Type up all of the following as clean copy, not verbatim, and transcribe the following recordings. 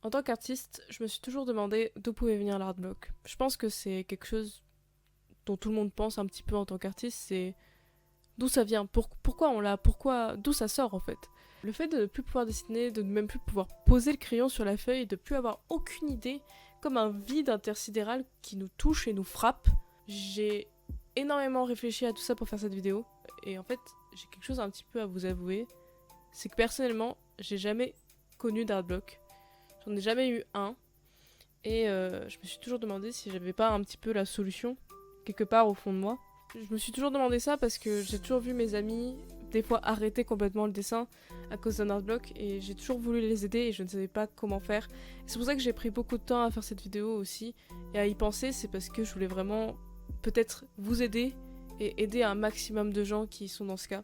En tant qu'artiste, je me suis toujours demandé d'où pouvait venir l'art block. Je pense que c'est quelque chose dont tout le monde pense un petit peu en tant qu'artiste, c'est d'où ça vient, pourquoi on l'a, d'où ça sort en fait. Le fait de ne plus pouvoir dessiner, de ne même plus pouvoir poser le crayon sur la feuille, de ne plus avoir aucune idée, comme un vide intersidéral qui nous touche et nous frappe. J'ai énormément réfléchi à tout ça pour faire cette vidéo, et en fait, j'ai quelque chose un petit peu à vous avouer, c'est que personnellement, j'ai jamais connu d'art block. J'en ai jamais eu un, et je me suis toujours demandé si j'avais pas un petit peu la solution, quelque part au fond de moi. Je me suis toujours demandé ça parce que j'ai toujours vu mes amis des fois arrêter complètement le dessin à cause d'un art block et j'ai toujours voulu les aider et je ne savais pas comment faire. C'est pour ça que j'ai pris beaucoup de temps à faire cette vidéo aussi et à y penser, c'est parce que je voulais vraiment peut-être vous aider et aider un maximum de gens qui sont dans ce cas.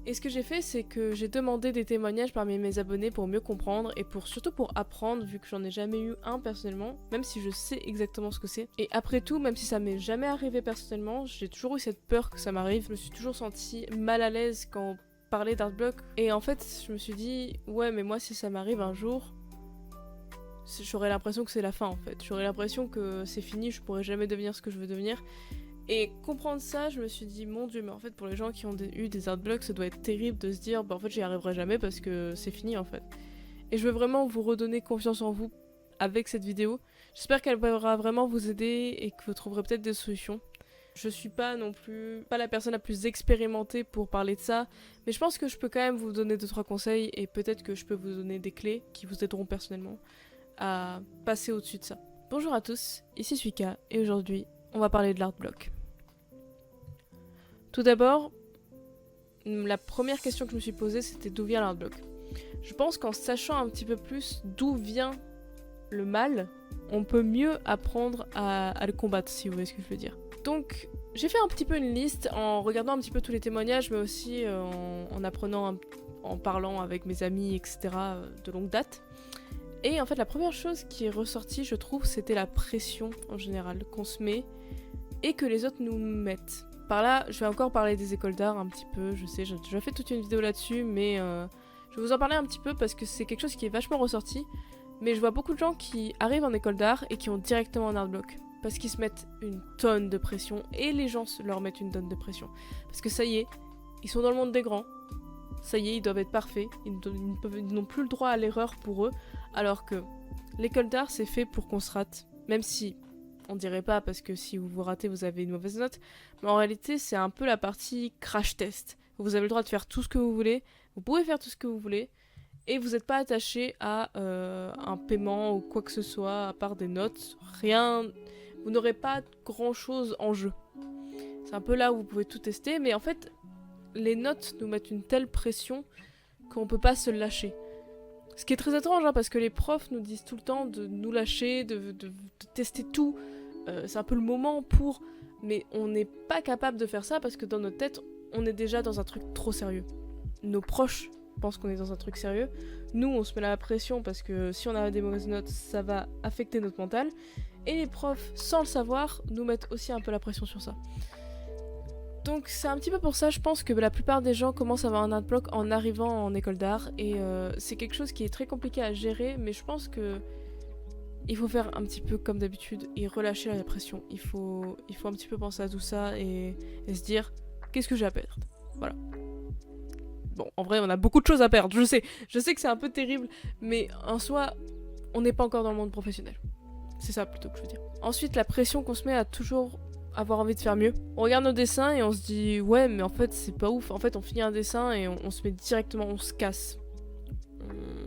Et ce que j'ai fait, c'est que j'ai demandé des témoignages parmi mes abonnés pour mieux comprendre et surtout pour apprendre, vu que j'en ai jamais eu un personnellement, même si je sais exactement ce que c'est. Et après tout, même si ça m'est jamais arrivé personnellement, j'ai toujours eu cette peur que ça m'arrive. Je me suis toujours sentie mal à l'aise quand on parlait d'art block. Et en fait, je me suis dit, ouais, mais moi, si ça m'arrive un jour, j'aurais l'impression que c'est la fin en fait. J'aurais l'impression que c'est fini, je pourrais jamais devenir ce que je veux devenir. Et comprendre ça, je me suis dit, mon dieu, mais en fait, pour les gens qui ont eu des art blocks, ça doit être terrible de se dire, bah en fait, j'y arriverai jamais parce que c'est fini en fait. Et je veux vraiment vous redonner confiance en vous avec cette vidéo. J'espère qu'elle pourra vraiment vous aider et que vous trouverez peut-être des solutions. Je suis pas non plus pas la personne la plus expérimentée pour parler de ça, mais je pense que je peux quand même vous donner 2-3 conseils et peut-être que je peux vous donner des clés qui vous aideront personnellement à passer au-dessus de ça. Bonjour à tous, ici Suika et aujourd'hui, on va parler de l'art block. Tout d'abord, la première question que je me suis posée, c'était d'où vient l'art block. Je pense qu'en sachant un petit peu plus d'où vient le mal, on peut mieux apprendre à le combattre, si vous voyez ce que je veux dire. Donc, j'ai fait un petit peu une liste en regardant un petit peu tous les témoignages, mais aussi en apprenant, en parlant avec mes amis, etc. de longue date. Et en fait, la première chose qui est ressortie, je trouve, c'était la pression en général qu'on se met et que les autres nous mettent. Par là, je vais encore parler des écoles d'art un petit peu, je sais, j'ai déjà fait toute une vidéo là-dessus, mais je vais vous en parler un petit peu parce que c'est quelque chose qui est vachement ressorti, mais je vois beaucoup de gens qui arrivent en école d'art et qui ont directement un art block, parce qu'ils se mettent une tonne de pression, et les gens leur mettent une tonne de pression. Parce que ça y est, ils sont dans le monde des grands, ça y est, ils doivent être parfaits, ils n'ont plus le droit à l'erreur pour eux, alors que l'école d'art c'est fait pour qu'on se rate, même si... on dirait pas parce que si vous vous ratez, vous avez une mauvaise note. Mais en réalité, c'est un peu la partie crash test. Vous avez le droit de faire tout ce que vous voulez, vous pouvez faire tout ce que vous voulez, et vous n'êtes pas attaché à un paiement ou quoi que ce soit, à part des notes. Rien. Vous n'aurez pas grand chose en jeu. C'est un peu là où vous pouvez tout tester, mais en fait, les notes nous mettent une telle pression qu'on peut pas se lâcher. Ce qui est très étrange, hein, parce que les profs nous disent tout le temps de nous lâcher, de tester tout. C'est un peu le moment pour... Mais on n'est pas capable de faire ça parce que dans notre tête, on est déjà dans un truc trop sérieux. Nos proches pensent qu'on est dans un truc sérieux. Nous, on se met la pression parce que si on a des mauvaises notes, ça va affecter notre mental. Et les profs, sans le savoir, nous mettent aussi un peu la pression sur ça. Donc c'est un petit peu pour ça, je pense que la plupart des gens commencent à avoir un art block en arrivant en école d'art. Et c'est quelque chose qui est très compliqué à gérer, mais je pense que... il faut faire un petit peu comme d'habitude et relâcher la pression. Il faut un petit peu penser à tout ça et se dire qu'est-ce que j'ai à perdre. Voilà. Bon, en vrai, on a beaucoup de choses à perdre, je sais. Je sais que c'est un peu terrible, mais en soi, on n'est pas encore dans le monde professionnel. C'est ça plutôt que je veux dire. Ensuite, la pression qu'on se met à toujours avoir envie de faire mieux. On regarde nos dessins et on se dit ouais, mais en fait, c'est pas ouf. En fait, on finit un dessin et on se met directement, on se casse.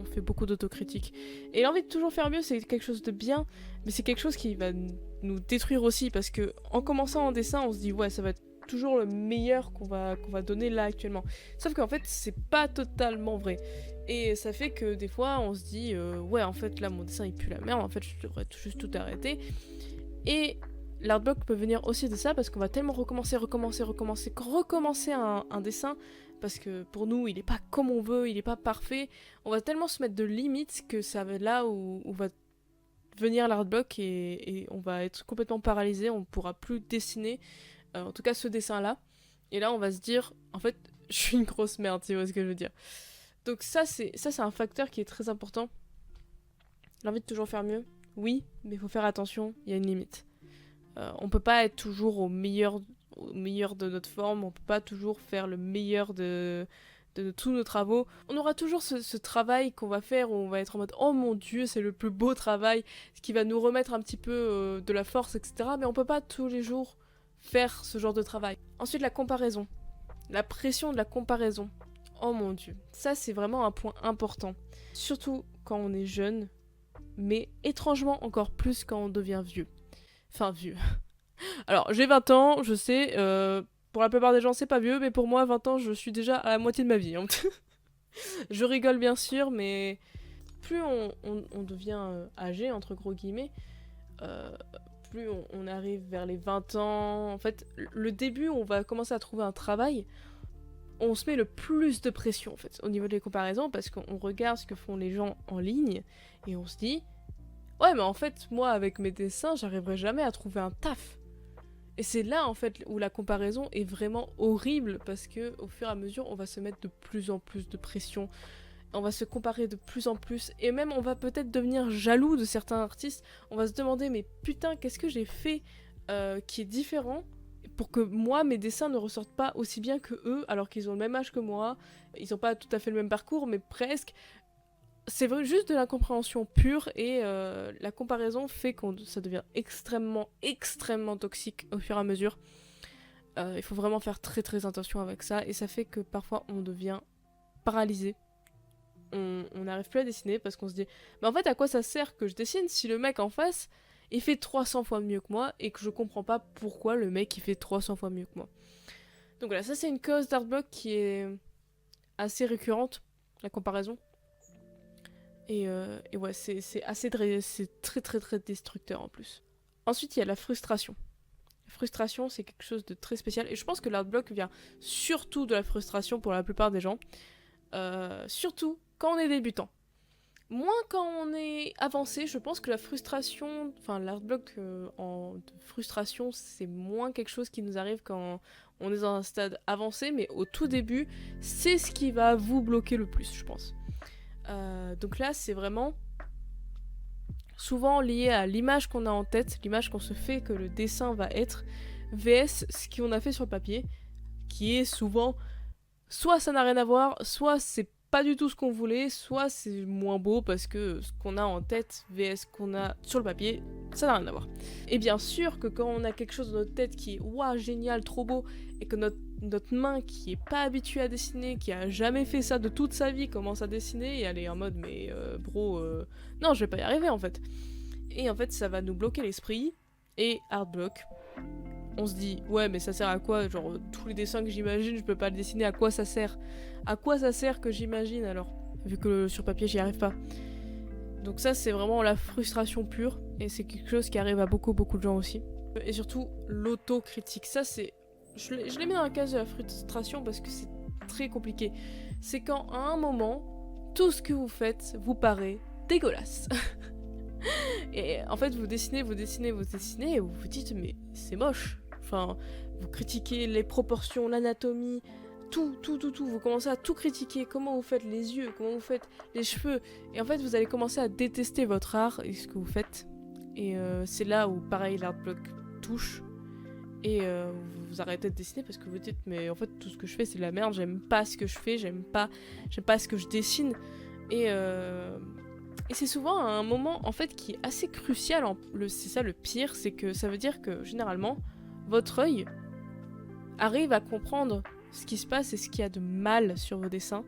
On fait beaucoup d'autocritique. Et l'envie de toujours faire mieux, c'est quelque chose de bien, mais c'est quelque chose qui va nous détruire aussi, parce que en commençant en dessin, on se dit ouais, ça va être toujours le meilleur qu'on va donner là actuellement. Sauf qu'en fait, c'est pas totalement vrai. Et ça fait que des fois, on se dit ouais, en fait, là, mon dessin il pue la merde, en fait, je devrais juste tout arrêter. Et l'art block peut venir aussi de ça, parce qu'on va tellement recommencer un dessin, parce que pour nous, il est pas comme on veut, il est pas parfait. On va tellement se mettre de limites que ça va là où va venir l'art block et on va être complètement paralysé, on pourra plus dessiner, en tout cas ce dessin-là. Et là, on va se dire, en fait, je suis une grosse merde, tu vois ce que je veux dire. Donc ça, c'est un facteur qui est très important. J'ai envie de toujours faire mieux. Oui, mais il faut faire attention, il y a une limite. On peut pas être toujours au meilleur de notre forme, on peut pas toujours faire le meilleur de tous nos travaux. On aura toujours ce travail qu'on va faire où on va être en mode oh mon dieu, c'est le plus beau travail, ce qui va nous remettre un petit peu de la force, etc. Mais on peut pas tous les jours faire ce genre de travail. Ensuite, la comparaison. La pression de la comparaison. Oh mon dieu. Ça, c'est vraiment un point important. Surtout quand on est jeune, mais étrangement encore plus quand on devient vieux. Enfin, vieux. Alors, j'ai 20 ans, je sais, pour la plupart des gens, c'est pas vieux, mais pour moi, 20 ans, je suis déjà à la moitié de ma vie. Hein. Je rigole bien sûr, mais plus on devient âgé, entre gros guillemets, euh, plus on arrive vers les 20 ans. En fait, le début, on va commencer à trouver un travail, on se met le plus de pression, en fait, au niveau des comparaisons, parce qu'on regarde ce que font les gens en ligne, et on se dit, ouais, mais en fait, moi, avec mes dessins, j'arriverai jamais à trouver un taf. Et c'est là en fait où la comparaison est vraiment horrible parce que au fur et à mesure on va se mettre de plus en plus de pression, on va se comparer de plus en plus et même on va peut-être devenir jaloux de certains artistes, on va se demander mais putain qu'est-ce que j'ai fait qui est différent pour que moi mes dessins ne ressortent pas aussi bien que eux alors qu'ils ont le même âge que moi, ils n'ont pas tout à fait le même parcours mais presque. C'est vrai, juste de l'incompréhension pure et la comparaison fait que ça devient extrêmement, extrêmement toxique au fur et à mesure. Il faut vraiment faire très très attention avec ça et ça fait que parfois on devient paralysé. On n'arrive plus à dessiner parce qu'on se dit mais en fait à quoi ça sert que je dessine si le mec en face il fait 300 fois mieux que moi et que je comprends pas pourquoi le mec il fait 300 fois mieux que moi. Donc voilà, ça c'est une cause d'artblock qui est assez récurrente, la comparaison. Et ouais, c'est c'est très très très destructeur en plus. Ensuite, il y a la frustration. La frustration, c'est quelque chose de très spécial. Et je pense que l'artblock vient surtout de la frustration pour la plupart des gens. Surtout quand on est débutant. Moins quand on est avancé, je pense que la frustration, enfin l'artblock de frustration, c'est moins quelque chose qui nous arrive quand on est dans un stade avancé. Mais au tout début, c'est ce qui va vous bloquer le plus, je pense. Donc là, c'est vraiment souvent lié à l'image qu'on a en tête, l'image qu'on se fait que le dessin va être, vs ce qu'on a fait sur le papier, qui est souvent soit ça n'a rien à voir, soit c'est pas du tout ce qu'on voulait, soit c'est moins beau parce que ce qu'on a en tête vs ce qu'on a sur le papier, ça n'a rien à voir. Et bien sûr que quand on a quelque chose dans notre tête qui est waouh, génial, trop beau, et que notre main qui est pas habituée à dessiner, qui a jamais fait ça de toute sa vie, commence à dessiner et elle est en mode mais bro, non je vais pas y arriver en fait. Et en fait ça va nous bloquer l'esprit et hard block. On se dit ouais mais ça sert à quoi, genre tous les dessins que j'imagine je peux pas le dessiner, à quoi ça sert? À quoi ça sert que j'imagine alors, vu que sur papier j'y arrive pas. Donc ça c'est vraiment la frustration pure et c'est quelque chose qui arrive à beaucoup de gens aussi. Et surtout l'autocritique, ça c'est je l'ai mis dans la case de la frustration parce que c'est très compliqué. C'est quand à un moment, tout ce que vous faites vous paraît dégueulasse. Et en fait, vous dessinez et vous vous dites mais c'est moche. Enfin, vous critiquez les proportions, l'anatomie, tout. Vous commencez à tout critiquer. Comment vous faites les yeux, comment vous faites les cheveux. Et en fait, vous allez commencer à détester votre art et ce que vous faites. Et c'est là où, pareil, l'artblock touche. Et vous arrêtez de dessiner parce que vous dites mais en fait tout ce que je fais c'est de la merde, j'aime pas ce que je fais, j'aime pas ce que je dessine et c'est souvent un moment en fait qui est assez crucial, c'est ça le pire, c'est que ça veut dire que généralement votre œil arrive à comprendre ce qui se passe et ce qu'il y a de mal sur vos dessins.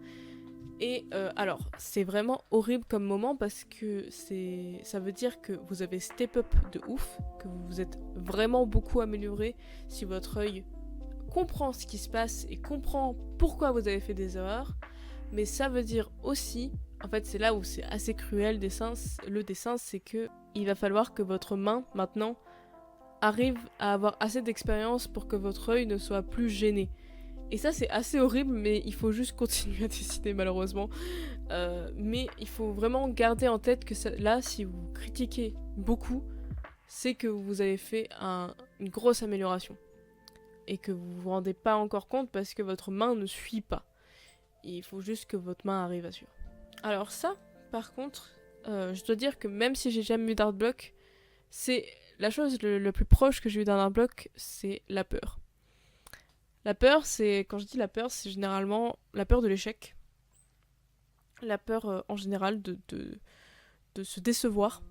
Et alors, c'est vraiment horrible comme moment parce que ça veut dire que vous avez step up de ouf, que vous vous êtes vraiment beaucoup amélioré si votre œil comprend ce qui se passe et comprend pourquoi vous avez fait des erreurs. Mais ça veut dire aussi, en fait c'est là où c'est assez cruel le dessin, c'est que il va falloir que votre main maintenant arrive à avoir assez d'expérience pour que votre œil ne soit plus gêné. Et ça c'est assez horrible mais il faut juste continuer à dessiner malheureusement. Mais il faut vraiment garder en tête que là si vous critiquez beaucoup, c'est que vous avez fait une grosse amélioration. Et que vous vous rendez pas encore compte parce que votre main ne suit pas. Et il faut juste que votre main arrive à suivre. Alors ça, par contre, je dois dire que même si j'ai jamais eu d'art block, c'est la chose le plus proche que j'ai eu d'un art block, c'est la peur. La peur, quand je dis la peur, c'est généralement la peur de l'échec. La peur en général de se décevoir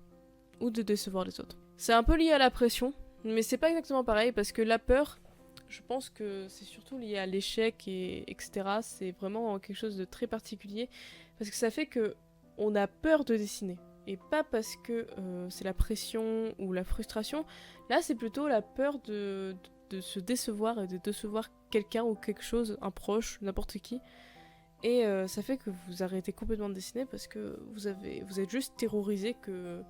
ou de décevoir les autres. C'est un peu lié à la pression, mais c'est pas exactement pareil parce que la peur, je pense que c'est surtout lié à l'échec etc. C'est vraiment quelque chose de très particulier parce que ça fait que on a peur de dessiner et pas parce que c'est la pression ou la frustration. Là, c'est plutôt la peur de se décevoir et de décevoir quelqu'un ou quelque chose, un proche, n'importe qui. Et ça fait que vous arrêtez complètement de dessiner parce que vous êtes juste terrorisé que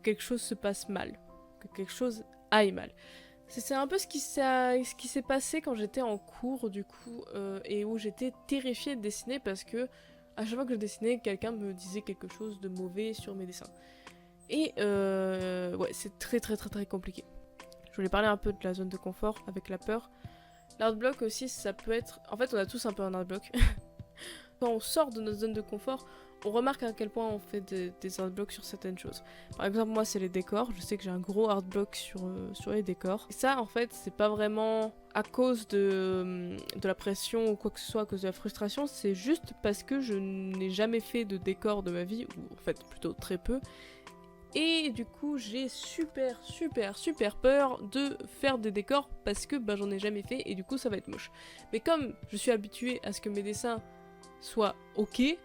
quelque chose se passe mal, que quelque chose aille mal. C'est un peu ce qui s'est passé quand j'étais en cours du coup, et où j'étais terrifiée de dessiner parce que à chaque fois que je dessinais, quelqu'un me disait quelque chose de mauvais sur mes dessins. Et ouais, c'est très très très très compliqué. Je voulais parler un peu de la zone de confort avec la peur. L'art block aussi, ça peut être... En fait, on a tous un peu un art block. Quand on sort de notre zone de confort, on remarque à quel point on fait des art blocks sur certaines choses. Par exemple, moi, c'est les décors. Je sais que j'ai un gros art block sur les décors. Et ça, en fait, c'est pas vraiment à cause de la pression ou quoi que ce soit, à cause de la frustration. C'est juste parce que je n'ai jamais fait de décor de ma vie, ou en fait, plutôt très peu. Et du coup, j'ai super peur de faire des décors parce que j'en ai jamais fait et du coup, ça va être moche. Mais comme je suis habituée à ce que mes dessins soient ok, et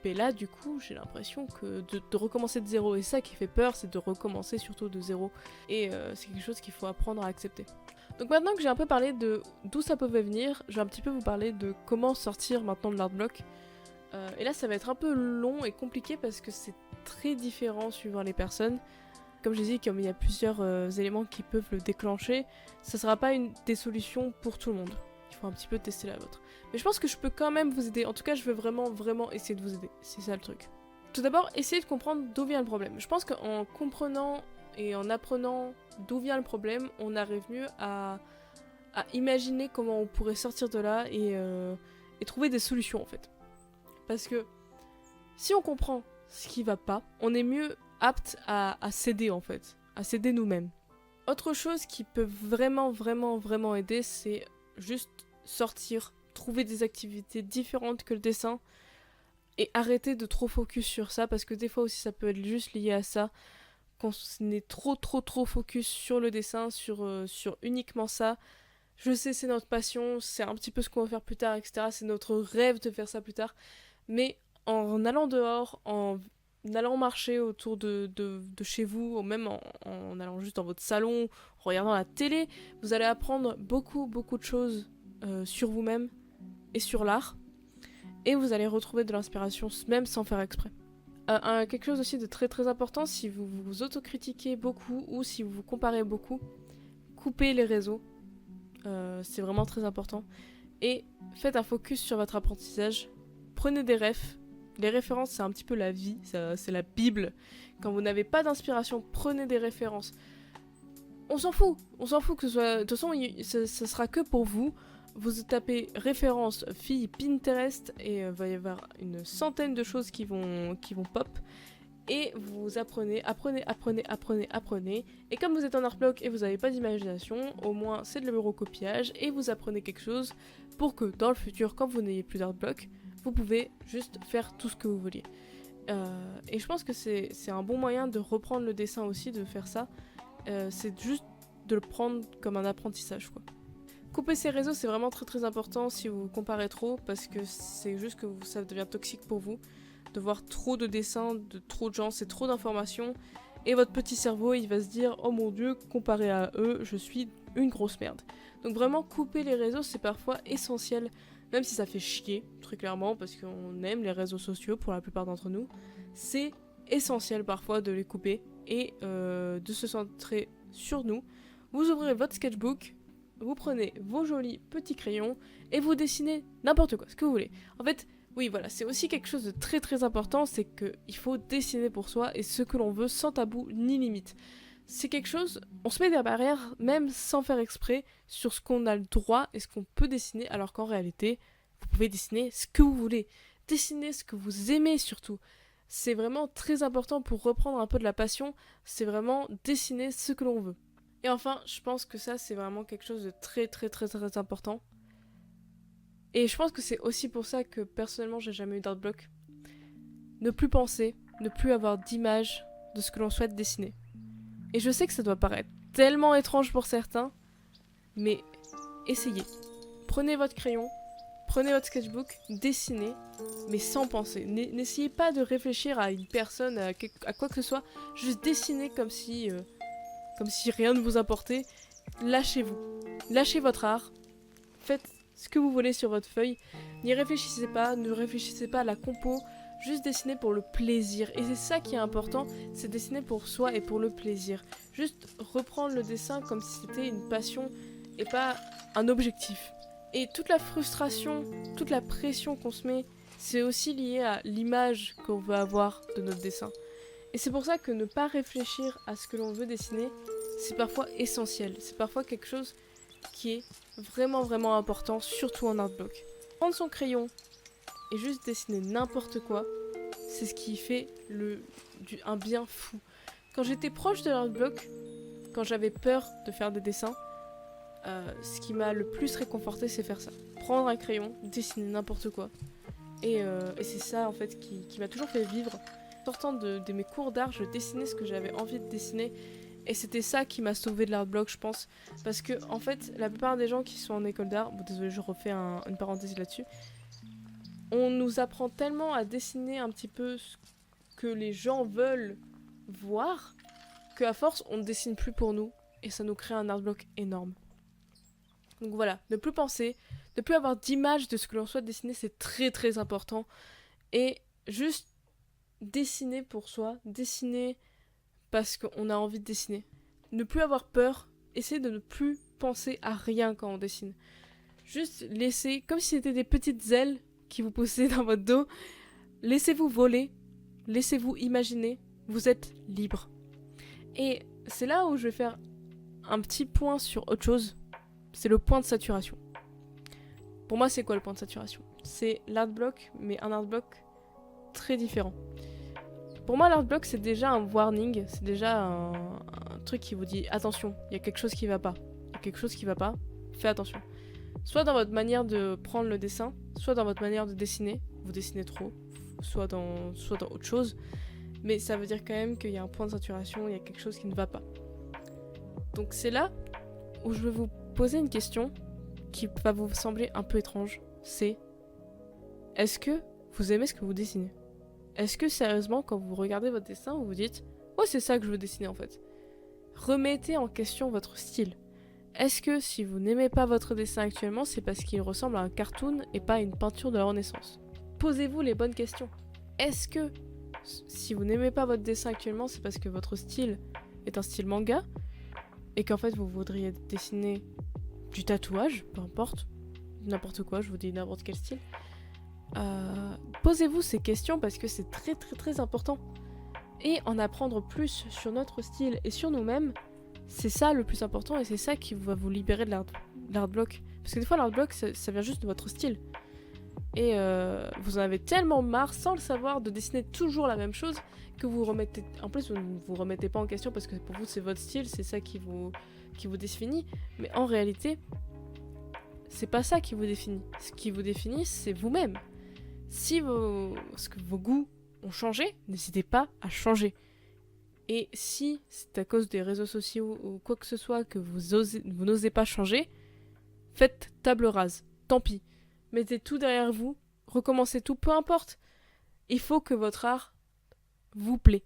bien là, du coup, j'ai l'impression que de recommencer de zéro. Et ça qui fait peur, c'est de recommencer surtout de zéro. Et c'est quelque chose qu'il faut apprendre à accepter. Donc maintenant que j'ai un peu parlé de d'où ça pouvait venir, je vais un petit peu vous parler de comment sortir maintenant de l'art block. Et là, ça va être un peu long et compliqué parce que c'est très différent suivant les personnes. Comme je dis, comme il y a plusieurs éléments qui peuvent le déclencher, ça sera pas des solutions pour tout le monde. Il faut un petit peu tester la vôtre. Mais je pense que je peux quand même vous aider. En tout cas, je veux vraiment essayer de vous aider. C'est ça le truc. Tout d'abord, essayez de comprendre d'où vient le problème. Je pense qu'en comprenant et en apprenant d'où vient le problème, on arrive mieux à imaginer comment on pourrait sortir de là et trouver des solutions en fait. Parce que si on comprend ce qui va pas, on est mieux apte à s'aider en fait, à s'aider nous-mêmes. Autre chose qui peut vraiment aider, c'est juste sortir, trouver des activités différentes que le dessin et arrêter de trop focus sur ça parce que des fois aussi ça peut être juste lié à ça. Quand on est trop focus sur le dessin, sur uniquement ça, je sais c'est notre passion, c'est un petit peu ce qu'on va faire plus tard, etc. C'est notre rêve de faire ça plus tard. Mais en allant dehors, en allant marcher autour de chez vous, ou même en allant juste dans votre salon, en regardant la télé, vous allez apprendre beaucoup de choses sur vous-même et sur l'art. Et vous allez retrouver de l'inspiration même sans faire exprès. Quelque chose aussi de très important, si vous vous autocritiquez beaucoup ou si vous vous comparez beaucoup, coupez les réseaux. C'est vraiment très important. Et faites un focus sur votre apprentissage. Prenez des refs. Les références, c'est un petit peu la vie, c'est la Bible. Quand vous n'avez pas d'inspiration, prenez des références. On s'en fout que ce soit... De toute façon, ça sera que pour vous. Vous tapez référence fille Pinterest et va y avoir une centaine de choses qui vont pop. Et vous apprenez. Et comme vous êtes en art block et vous n'avez pas d'imagination, au moins c'est de l'eurocopiage et vous apprenez quelque chose pour que dans le futur, quand vous n'ayez plus d'art block, vous pouvez juste faire tout ce que vous vouliez. Et je pense que c'est un bon moyen de reprendre le dessin aussi, de faire ça. C'est juste de le prendre comme un apprentissage, quoi. Couper ces réseaux, c'est vraiment très important si vous comparez trop, parce que c'est juste que ça devient toxique pour vous. De voir trop de dessins de trop de gens, c'est trop d'informations. Et votre petit cerveau, il va se dire « Oh mon Dieu, comparé à eux, je suis une grosse merde. » Donc vraiment, couper les réseaux, c'est parfois essentiel. Même si ça fait chier, très clairement, parce qu'on aime les réseaux sociaux pour la plupart d'entre nous, c'est essentiel parfois de les couper et de se centrer sur nous. Vous ouvrez votre sketchbook, vous prenez vos jolis petits crayons et vous dessinez n'importe quoi, ce que vous voulez. En fait, oui, voilà, c'est aussi quelque chose de très important, c'est qu'il faut dessiner pour soi et ce que l'on veut sans tabou ni limite. C'est quelque chose, on se met des barrières, même sans faire exprès, sur ce qu'on a le droit et ce qu'on peut dessiner, alors qu'en réalité, vous pouvez dessiner ce que vous voulez. Dessinez ce que vous aimez surtout. c'est vraiment très important pour reprendre un peu de la passion, c'est vraiment dessiner ce que l'on veut. Et enfin, je pense que ça, c'est vraiment quelque chose de très très très très important. Et je pense que c'est aussi pour ça que personnellement, j'ai jamais eu d'art block. Ne plus penser, ne plus avoir d'image de ce que l'on souhaite dessiner. Et je sais que ça doit paraître tellement étrange pour certains, mais essayez. Prenez votre crayon, prenez votre sketchbook, dessinez, mais sans penser. N'essayez pas de réfléchir à une personne, à quoi que ce soit. Juste dessinez comme si rien ne vous importait. Lâchez-vous. Lâchez votre art. Faites ce que vous voulez sur votre feuille. N'y réfléchissez pas, ne réfléchissez pas à la compo. Juste dessiner pour le plaisir. Et c'est ça qui est important, c'est dessiner pour soi et pour le plaisir. Juste reprendre le dessin comme si c'était une passion et pas un objectif. Et toute la frustration, toute la pression qu'on se met, c'est aussi lié à l'image qu'on veut avoir de notre dessin. Et c'est pour ça que ne pas réfléchir à ce que l'on veut dessiner, c'est parfois essentiel. C'est parfois quelque chose qui est vraiment vraiment important, surtout en art block. Prendre son crayon et juste dessiner n'importe quoi, c'est ce qui fait un bien fou. Quand j'étais proche de l'art block, quand j'avais peur de faire des dessins, ce qui m'a le plus réconforté, c'est faire ça. Prendre un crayon, dessiner n'importe quoi. Et c'est ça en fait qui m'a toujours fait vivre. Sortant de mes cours d'art, je dessinais ce que j'avais envie de dessiner. Et c'était ça qui m'a sauvé de l'art block, je pense. Parce que, en fait, la plupart des gens qui sont en école d'art, bon, désolé, je refais une parenthèse là-dessus, on nous apprend tellement à dessiner un petit peu ce que les gens veulent voir, qu'à force, on ne dessine plus pour nous. Et ça nous crée un art block énorme. Donc voilà, ne plus penser, ne plus avoir d'image de ce que l'on souhaite dessiner, c'est très très important. Et juste dessiner pour soi, dessiner parce qu'on a envie de dessiner. Ne plus avoir peur, essayer de ne plus penser à rien quand on dessine. Juste laisser, comme si c'était des petites ailes qui vous poussaient dans votre dos, laissez-vous voler, laissez-vous imaginer, vous êtes libre. Et c'est là où je vais faire un petit point sur autre chose, c'est le point de saturation. Pour moi, c'est quoi le point de saturation ? C'est l'art block, mais un art block très différent. Pour moi, l'art block, c'est déjà un warning, c'est déjà un truc qui vous dit attention, il y a quelque chose qui va pas. Il y a quelque chose qui va pas, faites attention. Soit dans votre manière de prendre le dessin, soit dans votre manière de dessiner, vous dessinez trop, soit dans autre chose, mais ça veut dire quand même qu'il y a un point de saturation, il y a quelque chose qui ne va pas. Donc c'est là où je vais vous poser une question qui va vous sembler un peu étrange, c'est est-ce que vous aimez ce que vous dessinez ? Est-ce que sérieusement, quand vous regardez votre dessin, vous vous dites « Ouais, c'est ça que je veux dessiner en fait ». Remettez en question votre style. Est-ce que si vous n'aimez pas votre dessin actuellement, c'est parce qu'il ressemble à un cartoon et pas à une peinture de la Renaissance ? Posez-vous les bonnes questions. Est-ce que si vous n'aimez pas votre dessin actuellement, c'est parce que votre style est un style manga et qu'en fait vous voudriez dessiner du tatouage, peu importe, n'importe quoi, je vous dis n'importe quel style. Posez-vous ces questions parce que c'est très très très important. Et en apprendre plus sur notre style et sur nous-mêmes, c'est ça le plus important et c'est ça qui va vous libérer de l'art block. Parce que des fois l'art block ça vient juste de votre style. Et vous en avez tellement marre sans le savoir de dessiner toujours la même chose que vous remettez... En plus vous ne vous remettez pas en question parce que pour vous c'est votre style, c'est ça qui vous définit. Mais en réalité, c'est pas ça qui vous définit. Ce qui vous définit c'est vous-même. Si vos goûts ont changé, n'hésitez pas à changer. Et si c'est à cause des réseaux sociaux ou quoi que ce soit que vous n'osez pas changer, faites table rase. Tant pis. Mettez tout derrière vous, recommencez tout, peu importe. Il faut que votre art vous plaît.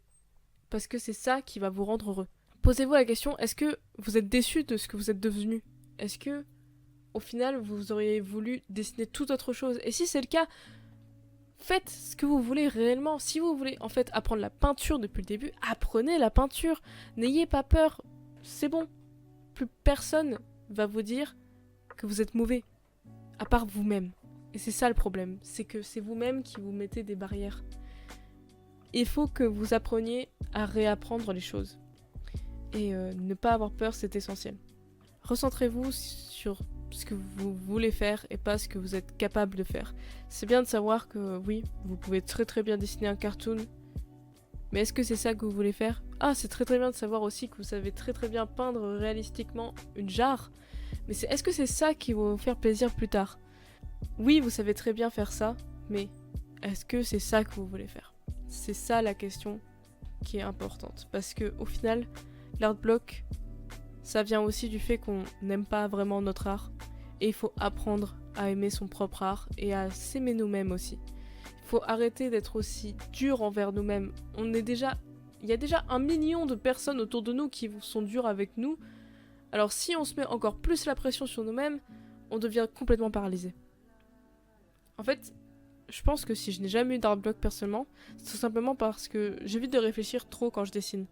Parce que c'est ça qui va vous rendre heureux. Posez-vous la question, est-ce que vous êtes déçu de ce que vous êtes devenu ? Est-ce que, au final, vous auriez voulu dessiner toute autre chose ? Et si c'est le cas, faites ce que vous voulez réellement. Si vous voulez en fait apprendre la peinture depuis le début, apprenez la peinture. N'ayez pas peur. C'est bon. Plus personne va vous dire que vous êtes mauvais. À part vous-même. Et c'est ça le problème. C'est que c'est vous-même qui vous mettez des barrières. Il faut que vous appreniez à réapprendre les choses. Et ne pas avoir peur, c'est essentiel. Recentrez-vous sur ce que vous voulez faire et pas ce que vous êtes capable de faire. C'est bien de savoir que oui, vous pouvez très très bien dessiner un cartoon Mais est-ce que c'est ça que vous voulez faire? Ah, c'est très très bien de savoir aussi que vous savez très très bien peindre réalistiquement une jarre. Mais est-ce que c'est ça qui va vous faire plaisir plus tard? Oui, vous savez très bien faire ça, mais est-ce que c'est ça que vous voulez faire? C'est ça la question qui est importante. Parce que au final, l'art block, ça vient aussi du fait qu'on n'aime pas vraiment notre art. Et il faut apprendre à aimer son propre art et à s'aimer nous-mêmes aussi. Il faut arrêter d'être aussi dur envers nous-mêmes. Il y a déjà 1 million de personnes autour de nous qui sont dures avec nous. Alors si on se met encore plus la pression sur nous-mêmes, on devient complètement paralysé. En fait, je pense que si je n'ai jamais eu d'art block personnellement, c'est tout simplement parce que j'évite de réfléchir trop quand je dessine.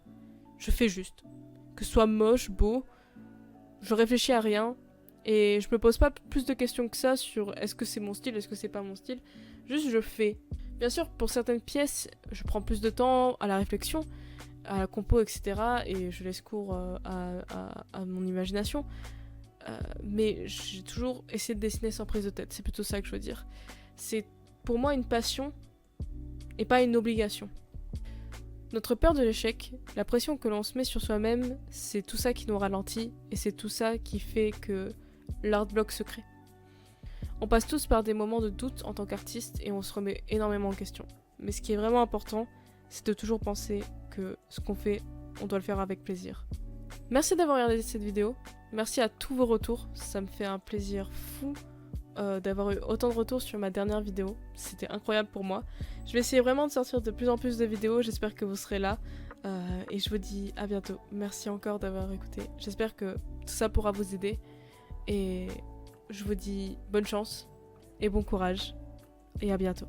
Je fais juste. Que ce soit moche, beau, je réfléchis à rien. Et je me pose pas plus de questions que ça sur est-ce que c'est mon style, est-ce que c'est pas mon style. Juste je fais. Bien sûr, pour certaines pièces, je prends plus de temps à la réflexion, à la compo, etc. Et je laisse cours à mon imagination. Mais j'ai toujours essayé de dessiner sans prise de tête. C'est plutôt ça que je veux dire. C'est pour moi une passion et pas une obligation. Notre peur de l'échec, la pression que l'on se met sur soi-même, c'est tout ça qui nous ralentit et c'est tout ça qui fait que l'art block se crée. On passe tous par des moments de doute en tant qu'artiste et on se remet énormément en question. Mais ce qui est vraiment important, c'est de toujours penser que ce qu'on fait, on doit le faire avec plaisir. Merci d'avoir regardé cette vidéo. Merci à tous vos retours. Ça me fait un plaisir fou d'avoir eu autant de retours sur ma dernière vidéo. C'était incroyable pour moi. Je vais essayer vraiment de sortir de plus en plus de vidéos. J'espère que vous serez là. Et je vous dis à bientôt. Merci encore d'avoir écouté. J'espère que tout ça pourra vous aider. Et je vous dis bonne chance et bon courage. Et à bientôt.